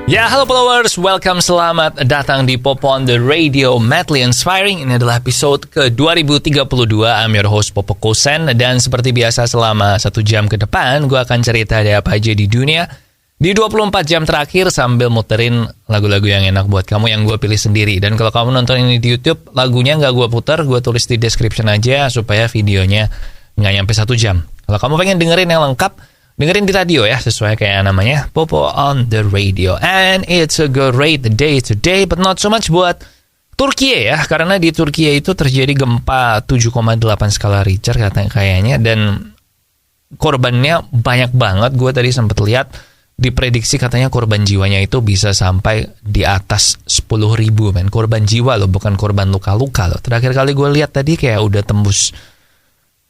Ya, halo followers, welcome, selamat datang di Popo on the Radio, Madly Inspiring. Ini adalah episode ke-2032. I'm your host, Popo Kosen. Dan seperti biasa selama 1 jam ke depan, gue akan cerita ada apa aja di dunia di 24 jam terakhir sambil muterin lagu-lagu yang enak buat kamu yang gue pilih sendiri. Dan kalau kamu nonton ini di YouTube, lagunya nggak gue putar, gue tulis di description aja supaya videonya nggak nyampe 1 jam. Kalau kamu pengen dengerin yang lengkap, dengerin di radio ya, sesuai kayak namanya, Popo on the Radio. And it's a great day today, but not so much buat Turki ya, karena di Turki itu terjadi gempa 7,8 skala Richter kayaknya, dan korbannya banyak banget. Gue tadi sempat lihat, diprediksi katanya korban jiwanya itu bisa sampai di atas 10.000, men. Korban jiwa loh, bukan korban luka-luka loh. Terakhir kali gue lihat tadi kayak udah tembus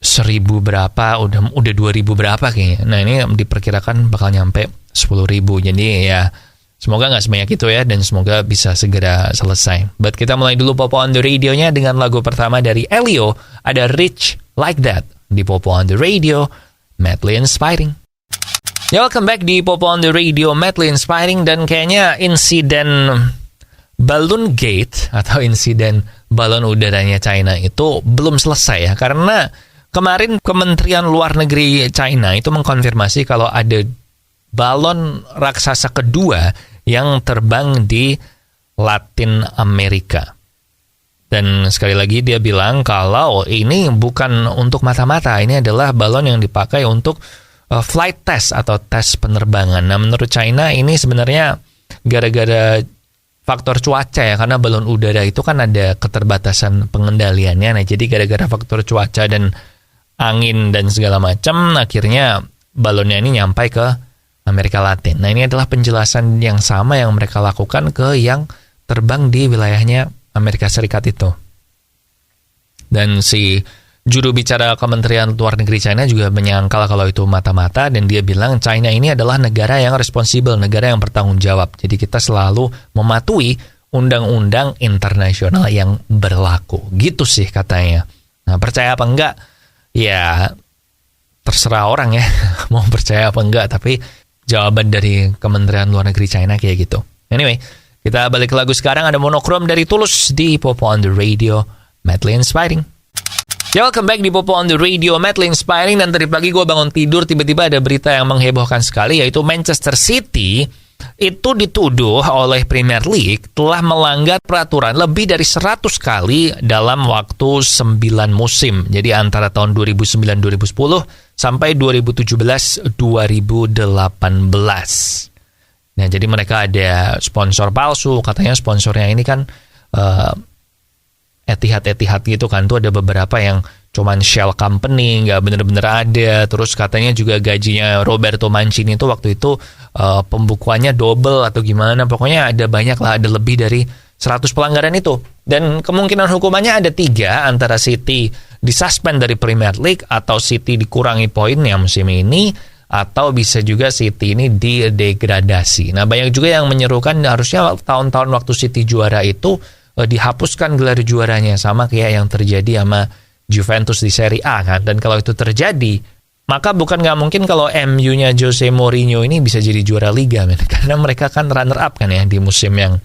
1.000 berapa, udah 2.000 berapa kayaknya. Nah ini diperkirakan bakal nyampe 10.000. Jadi ya semoga nggak sebanyak itu ya, dan semoga bisa segera selesai. But kita mulai dulu Popo on the Radio-nya dengan lagu pertama dari Elio. Ada Rich Like That di Popo on the Radio, Madly Inspiring. Ya, welcome back di Popo on the Radio, Madly Inspiring. Dan kayaknya insiden Balloon Gate atau insiden balon udaranya China itu belum selesai ya, karena kemarin Kementerian Luar Negeri China itu mengkonfirmasi kalau ada balon raksasa kedua yang terbang di Latin Amerika. Dan sekali lagi dia bilang kalau ini bukan untuk mata-mata, ini adalah balon yang dipakai untuk flight test atau tes penerbangan. Nah, menurut China ini sebenarnya gara-gara faktor cuaca ya, karena balon udara itu kan ada keterbatasan pengendaliannya. Nah, jadi gara-gara faktor cuaca dan angin dan segala macam, akhirnya balonnya ini nyampai ke Amerika Latin. Nah, ini adalah penjelasan yang sama yang mereka lakukan ke yang terbang di wilayahnya Amerika Serikat itu. Dan si juru bicara Kementerian Luar Negeri China juga menyangkal kalau itu mata-mata, dan dia bilang China ini adalah negara yang responsibel, negara yang bertanggung jawab. Jadi kita selalu mematuhi undang-undang internasional yang berlaku. Gitu sih katanya. Nah, percaya apa enggak? Ya, terserah orang ya, mau percaya apa enggak, tapi jawaban dari Kementerian Luar Negeri China kayak gitu. Anyway, kita balik ke lagu sekarang, ada Monokrom dari Tulus di Popo on the Radio, Madly Inspiring. Ya, welcome back di Popo on the Radio, Madly Inspiring. Dan tadi pagi gue bangun tidur, tiba-tiba ada berita yang menghebohkan sekali, yaitu Manchester City itu dituduh oleh Premier League telah melanggar peraturan lebih dari 100 kali dalam waktu 9 musim. Jadi antara tahun 2009-2010 sampai 2017-2018. Nah, jadi mereka ada sponsor palsu. Katanya sponsornya ini kan Etihad gitu kan. Tuh ada beberapa yang cuman shell company, nggak bener-bener ada. Terus katanya juga gajinya Roberto Mancini itu waktu itu pembukuannya double atau gimana. Pokoknya ada banyak lah, ada lebih dari 100 pelanggaran itu. Dan kemungkinan hukumannya ada 3, antara City disuspend dari Premier League, atau City dikurangi poinnya musim ini, atau bisa juga City ini didegradasi. Nah, banyak juga yang menyerukan harusnya tahun-tahun waktu City juara itu dihapuskan gelar juaranya, sama kayak yang terjadi sama Juventus di Serie A kan. Dan kalau itu terjadi, maka bukan nggak mungkin kalau MU-nya Jose Mourinho ini bisa jadi juara Liga, men. Karena mereka kan runner up kan ya di musim yang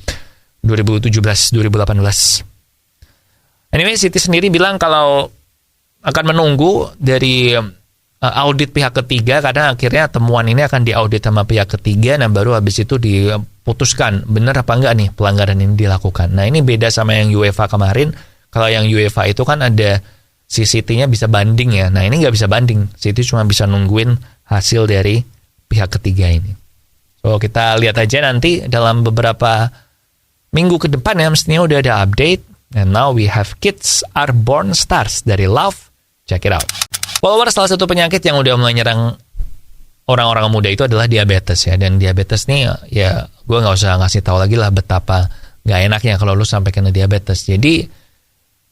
2017-2018. Anyway, City sendiri bilang kalau akan menunggu dari audit pihak ketiga, karena akhirnya temuan ini akan diaudit sama pihak ketiga, nah baru habis itu diputuskan benar apa enggak nih pelanggaran ini dilakukan. Nah, ini beda sama yang UEFA kemarin. Kalau yang UEFA itu kan ada si City-nya bisa banding ya. Nah, ini nggak bisa banding. City cuma bisa nungguin hasil dari pihak ketiga ini. So, kita lihat aja nanti dalam beberapa minggu ke depan ya, mestinya udah ada update. And now we have Kids Are Born Stars dari Love. Check it out. Followers, salah satu penyakit yang udah mulai nyerang orang-orang muda itu adalah diabetes ya. Dan diabetes nih ya gue nggak usah ngasih tahu lagi lah betapa nggak enaknya kalau lu sampai kena diabetes. Jadi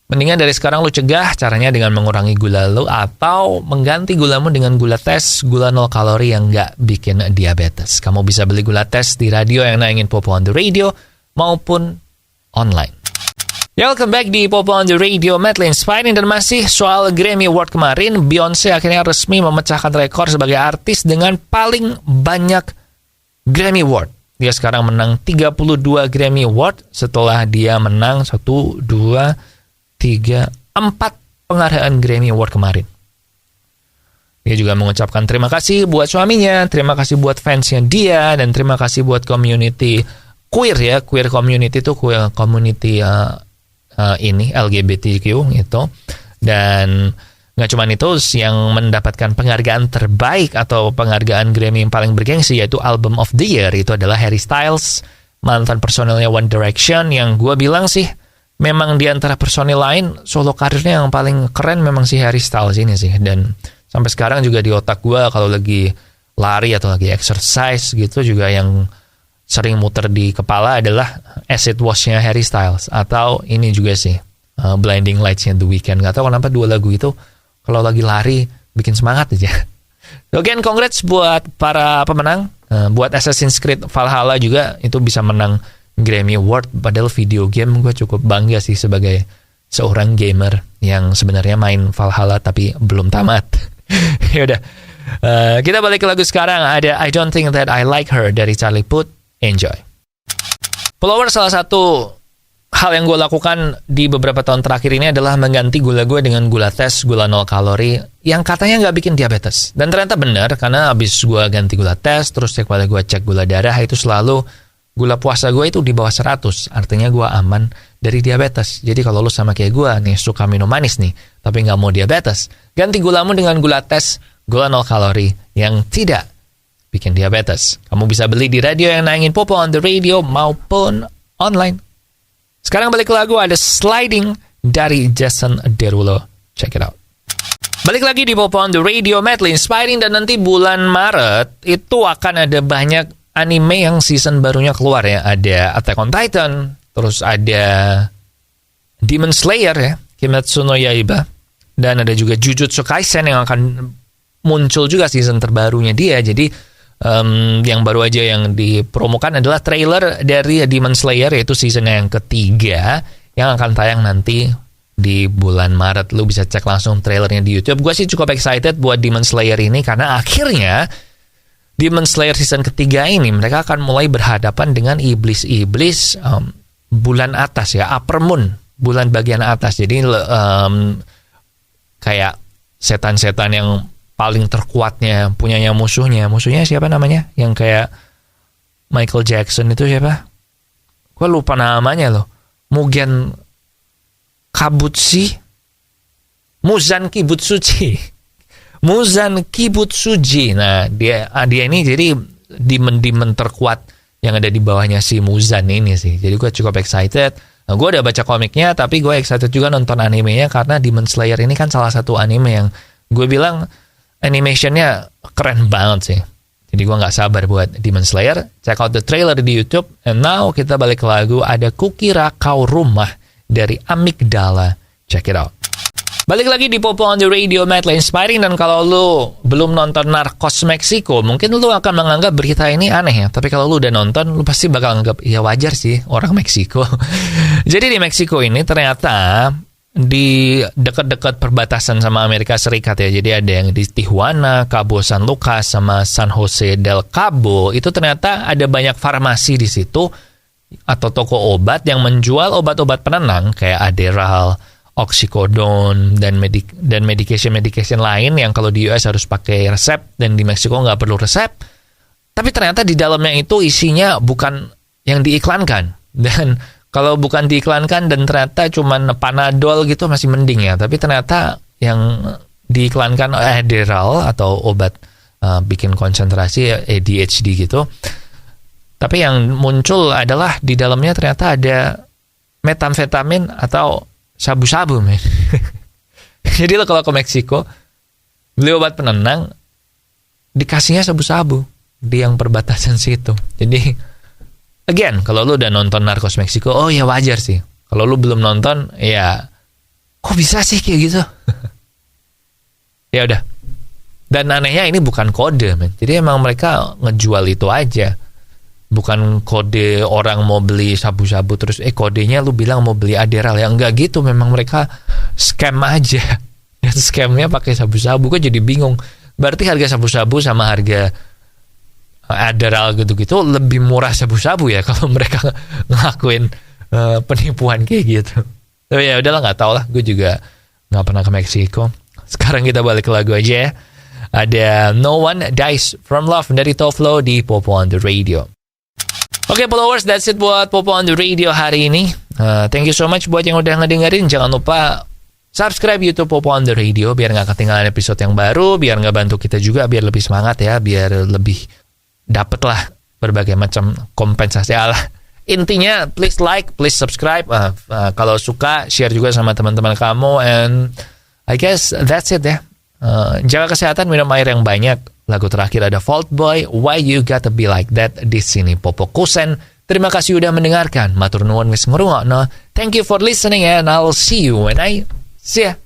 mendingan dari sekarang lu cegah, caranya dengan mengurangi gula lu atau mengganti gulamu dengan gula tes, gula 0 kalori yang nggak bikin diabetes. Kamu bisa beli gula tes di radio yang nayangin Popo on the Radio maupun online. Ya, welcome back di Popo on the Radio, Madly Inspiring. Dan masih soal Grammy Award kemarin, Beyonce akhirnya resmi memecahkan rekor sebagai artis dengan paling banyak Grammy Award. Dia sekarang menang 32 Grammy Award setelah dia menang 1, 2, 3, 4 penghargaan Grammy Award kemarin. Dia juga mengucapkan terima kasih buat suaminya, terima kasih buat fansnya dia, dan terima kasih buat community queer ya. Queer community itu community ini LGBTQ gitu. Dan nggak cuma itu, yang mendapatkan penghargaan terbaik atau penghargaan Grammy yang paling bergengsi yaitu Album of the Year itu adalah Harry Styles, mantan personelnya One Direction, yang gue bilang sih memang di antara personel lain solo karirnya yang paling keren memang si Harry Styles ini sih. Dan sampai sekarang juga di otak gue kalau lagi lari atau lagi exercise gitu juga yang sering muter di kepala adalah Acid Wash-nya Harry Styles, atau ini juga sih Blinding Lights-nya The Weeknd. Gak tahu kenapa dua lagu itu kalau lagi lari bikin semangat aja. Again, congrats buat para pemenang. Buat Assassin's Creed Valhalla juga itu bisa menang Grammy Award. Padahal video game gue cukup bangga sih sebagai seorang gamer yang sebenarnya main Valhalla tapi belum tamat. Yaudah, kita balik ke lagu sekarang. Ada I Don't Think That I Like Her dari Charlie Puth. Enjoy. Follower, salah satu hal yang gue lakukan di beberapa tahun terakhir ini adalah mengganti gula gue dengan gula tes, gula 0 kalori yang katanya nggak bikin diabetes. Dan ternyata benar, karena abis gue ganti gula tes, terus setiap kali gue cek gula darah itu selalu gula puasa gue itu di bawah 100. Artinya gue aman dari diabetes. Jadi kalau lu sama kayak gue nih, suka minum manis nih, tapi nggak mau diabetes, ganti gulamu dengan gula tes, gula 0 kalori yang tidak bikin diabetes. Kamu bisa beli di radio yang nayangin Popo on the Radio maupun online. Sekarang balik ke lagu, ada Sliding dari Jason Derulo. Check it out. Balik lagi di Popo on the Radio, Madly Inspiring, dan nanti bulan Maret itu akan ada banyak anime yang season barunya keluar ya. Ada Attack on Titan, terus ada Demon Slayer ya, Kimetsu no Yaiba, dan ada juga Jujutsu Kaisen yang akan muncul juga season terbarunya dia. Jadi yang baru aja yang dipromokan adalah trailer dari Demon Slayer, yaitu season yang ketiga yang akan tayang nanti di bulan Maret. Lu bisa cek langsung trailernya di YouTube. Gue sih cukup excited buat Demon Slayer ini karena akhirnya Demon Slayer season ketiga ini mereka akan mulai berhadapan dengan iblis-iblis bulan atas ya, upper moon, bulan bagian atas. Jadi kayak setan-setan yang paling terkuatnya punyanya musuhnya siapa namanya? Yang kayak Michael Jackson itu siapa? Gue lupa namanya loh. Mugen Kabutsuji. Muzan Kibutsuji. Nah, dia ini jadi demon terkuat yang ada di bawahnya si Muzan ini sih. Jadi gue cukup excited. Nah, gue udah baca komiknya, tapi gue excited juga nonton animenya karena Demon Slayer ini kan salah satu anime yang gue bilang animationnya keren banget sih. Jadi gue gak sabar buat Demon Slayer. Check out the trailer di YouTube. And now kita balik ke lagu, ada Kukira Kau Rumah dari Amigdala. Check it out. Balik lagi di Popo on the Radio, Madly Inspiring. Dan kalau lu belum nonton Narcos Meksiko, mungkin lu akan menganggap berita ini aneh ya. Tapi kalau lu udah nonton, lu pasti bakal anggap ya wajar sih, orang Meksiko. Jadi di Meksiko ini ternyata di dekat-dekat perbatasan sama Amerika Serikat ya. Jadi ada yang di Tijuana, Cabo San Lucas, sama San Jose del Cabo. Itu ternyata ada banyak farmasi di situ atau toko obat yang menjual obat-obat penenang kayak Adderall, Oxycodone, dan medication lain yang kalau di US harus pakai resep dan di Meksiko nggak perlu resep. Tapi ternyata di dalamnya itu isinya bukan yang diiklankan. Dan kalau bukan diiklankan dan ternyata cuman Panadol gitu masih mending ya. Tapi ternyata yang diiklankan Adderall atau obat bikin konsentrasi ADHD gitu. Tapi yang muncul adalah di dalamnya ternyata ada metamfetamin atau sabu-sabu, men. Jadi lo kalau ke Meksiko beli obat penenang dikasihnya sabu-sabu di yang perbatasan situ. Jadi again, kalau lu udah nonton Narcos Meksiko, oh ya wajar sih. Kalau lu belum nonton, ya kok bisa sih kayak gitu? Ya udah. Dan anehnya ini bukan kode, men. Jadi emang mereka ngejual itu aja. Bukan kode orang mau beli sabu-sabu terus kodenya lu bilang mau beli Adderall ya. Enggak gitu, memang mereka scam aja. Dan scamnya pakai sabu-sabu. Kok jadi bingung. Berarti harga sabu-sabu sama harga Adderall gitu-gitu lebih murah sabu-sabu ya kalau mereka ngelakuin penipuan kayak gitu. Tapi ya udahlah, nggak tahu lah, gue juga nggak pernah ke Meksiko. Sekarang kita balik ke lagu aja ya. Ada No One Dies From Love dari Toflo di Popo on the Radio. Oke, followers, that's it buat Popo on the Radio hari ini. Thank you so much buat yang udah ngedengerin. Jangan lupa subscribe YouTube Popo on the Radio biar nggak ketinggalan episode yang baru, biar nggak bantu kita juga, biar lebih semangat ya, biar lebih dapet lah berbagai macam kompensasi. Intinya please like, please subscribe. Kalau suka share juga sama teman-teman kamu. And I guess that's it ya. Jaga kesehatan, minum air yang banyak. Lagu terakhir ada Fault Boy, Why You Gotta Be Like That. Di sini Popo Kosen. Terima kasih udah mendengarkan. Matur nuwun wis ngrungokno. Thank you for listening and I'll see you when I see ya.